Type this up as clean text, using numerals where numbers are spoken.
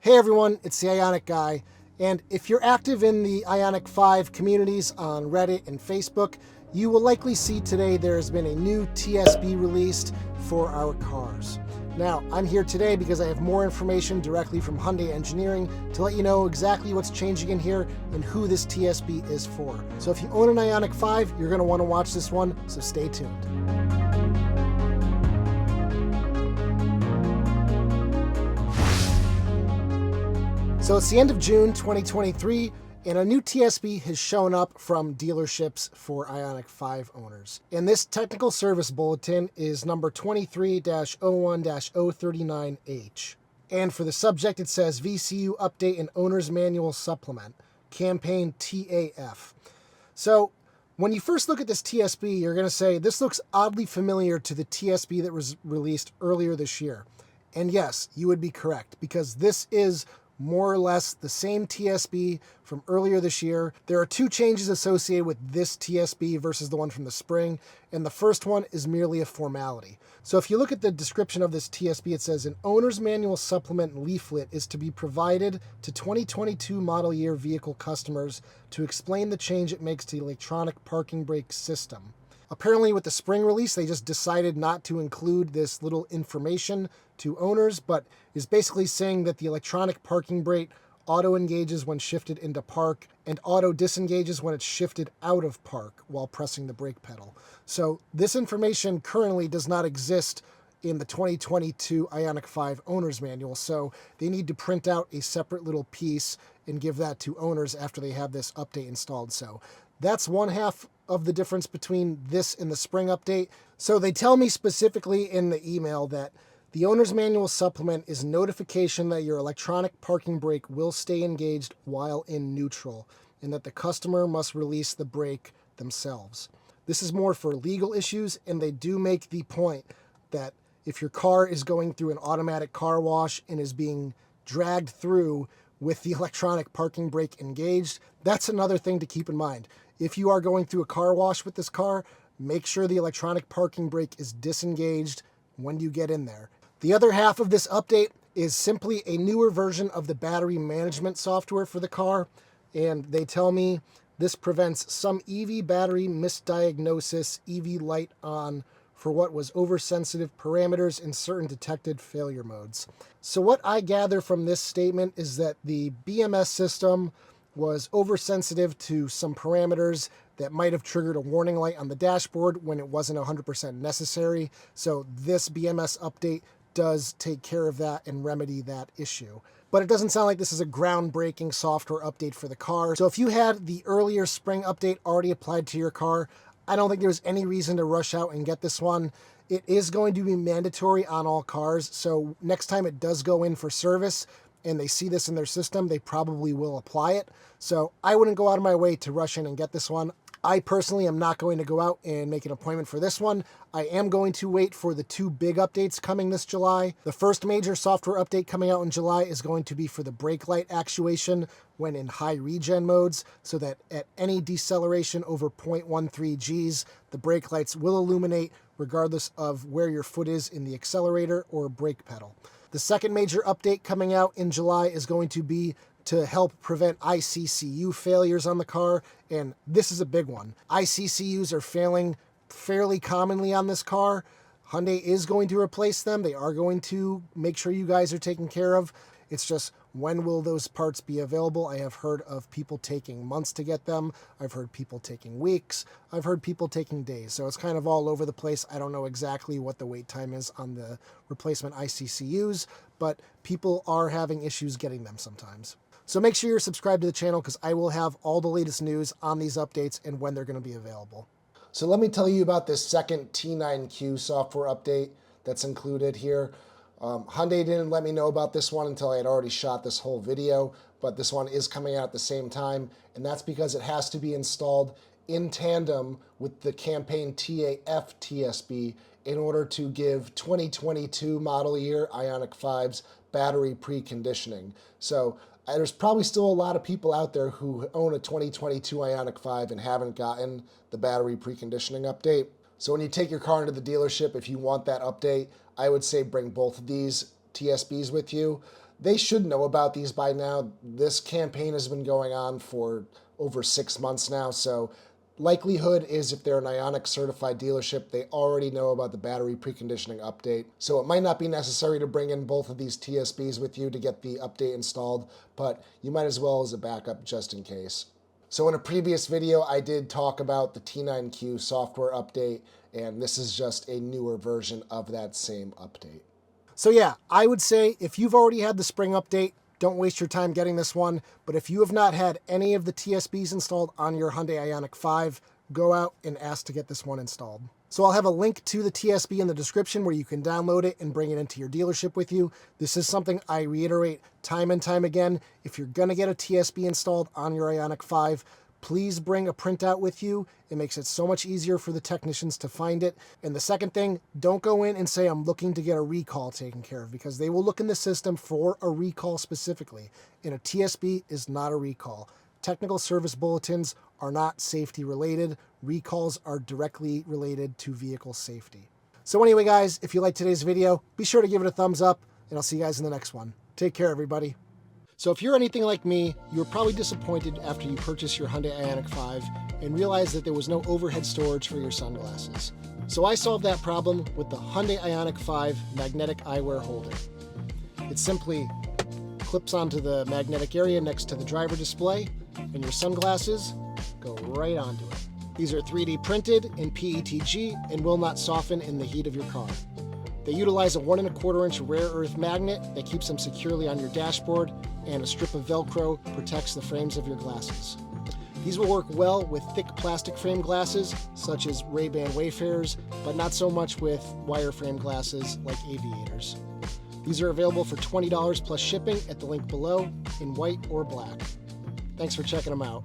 Hey everyone, it's the Ioniq guy, and if you're active in the Ioniq 5 communities on Reddit and Facebook, you will likely see today there has been a new TSB released for our cars. Now, I'm here today because I have more information directly from Hyundai Engineering to let you know exactly what's changing in here and who this TSB is for. So if you own an Ioniq 5, you're going to want to watch this one, so stay tuned. So it's the end of June 2023, and a new TSB has shown up from dealerships for Ioniq 5 owners. And this technical service bulletin is number 23-01-039H. And for the subject, it says VCU Update and Owner's Manual Supplement, Campaign TAF. So when you first look at this TSB, you're going to say, this looks oddly familiar to the TSB that was released earlier this year. And yes, you would be correct, because this is more or less the same TSB from earlier this year. There are two changes associated with this TSB versus the one from the spring, and the first one is merely a formality. So if you look at the description of this TSB, it says an owner's manual supplement leaflet is to be provided to 2022 model year vehicle customers to explain the change it makes to the electronic parking brake system. Apparently with the spring release, they just decided not to include this little information to owners, but is basically saying that the electronic parking brake auto engages when shifted into park and auto disengages when it's shifted out of park while pressing the brake pedal. So this information currently does not exist in the 2022 Ioniq 5 owner's manual, so they need to print out a separate little piece and give that to owners after they have this update installed. So that's one half of the difference between this and the spring update. So they tell me specifically in the email that the owner's manual supplement is notification that your electronic parking brake will stay engaged while in neutral, and that the customer must release the brake themselves. This is more for legal issues, and they do make the point that if your car is going through an automatic car wash and is being dragged through with the electronic parking brake engaged, that's another thing to keep in mind. If you are going through a car wash with this car, make sure the electronic parking brake is disengaged when you get in there. The other half of this update is simply a newer version of the battery management software for the car, and they tell me this prevents some EV battery misdiagnosis, EV light on, for what was oversensitive parameters in certain detected failure modes. So what I gather from this statement is that the BMS system was oversensitive to some parameters that might have triggered a warning light on the dashboard when it wasn't 100% necessary. So this BMS update does take care of that and remedy that issue. But it doesn't sound like this is a groundbreaking software update for the car. So if you had the earlier spring update already applied to your car, I don't think there's any reason to rush out and get this one. It is going to be mandatory on all cars. So next time it does go in for service and they see this in their system, they probably will apply it. So I wouldn't go out of my way to rush in and get this one. I personally am not going to go out and make an appointment for this one. I am going to wait for the two big updates coming this July. The first major software update coming out in July is going to be for the brake light actuation when in high regen modes, so that at any deceleration over 0.13 Gs, the brake lights will illuminate regardless of where your foot is in the accelerator or brake pedal. The second major update coming out in July is going to be to help prevent ICCU failures on the car, and this is a big one. ICCUs are failing fairly commonly on this car. Hyundai is going to replace them. They are going to make sure you guys are taken care of. It's just, when will those parts be available? I have heard of people taking months to get them. I've heard people taking weeks. I've heard people taking days. So it's kind of all over the place. I don't know exactly what the wait time is on the replacement ICCUs, but people are having issues getting them sometimes. So make sure you're subscribed to the channel, because I will have all the latest news on these updates and when they're going to be available. So let me tell you about this second T9Q software update that's included here. Hyundai didn't let me know about this one until I had already shot this whole video, but this one is coming out at the same time, and that's because it has to be installed in tandem with the Campaign TAF TSB in order to give 2022 model year Ioniq 5's battery preconditioning. So there's probably still a lot of people out there who own a 2022 Ioniq 5 and haven't gotten the battery preconditioning update. So when you take your car into the dealership, if you want that update, I would say bring both of these TSBs with you. They should know about these by now. This campaign has been going on for over 6 months now, so likelihood is if they're an Ioniq certified dealership, they already know about the battery preconditioning update. So it might not be necessary to bring in both of these TSBs with you to get the update installed, but you might as well as a backup just in case. So in a previous video, I did talk about the T9Q software update, and this is just a newer version of that same update. So yeah, I would say if you've already had the spring update, don't waste your time getting this one. But if you have not had any of the TSBs installed on your Hyundai Ioniq 5, go out and ask to get this one installed. So I'll have a link to the TSB in the description where you can download it and bring it into your dealership with you. This is something I reiterate time and time again. If you're going to get a TSB installed on your Ioniq 5, please bring a printout with you. It makes it so much easier for the technicians to find it. And the second thing, don't go in and say, I'm looking to get a recall taken care of, because they will look in the system for a recall specifically. And a TSB is not a recall. Technical service bulletins are not safety related. Recalls are directly related to vehicle safety. So anyway, guys, if you liked today's video, be sure to give it a thumbs up, and I'll see you guys in the next one. Take care, everybody. So if you're anything like me, you were probably disappointed after you purchased your Hyundai Ioniq 5 and realized that there was no overhead storage for your sunglasses. So I solved that problem with the Hyundai Ioniq 5 magnetic eyewear holder. It simply clips onto the magnetic area next to the driver display, and your sunglasses go right onto it. These are 3D printed in PETG and will not soften in the heat of your car. They utilize a 1 1/4 inch rare earth magnet that keeps them securely on your dashboard, and a strip of Velcro protects the frames of your glasses. These will work well with thick plastic frame glasses, such as Ray-Ban Wayfarers, but not so much with wireframe glasses like aviators. These are available for $20 plus shipping at the link below in white or black. Thanks for checking them out.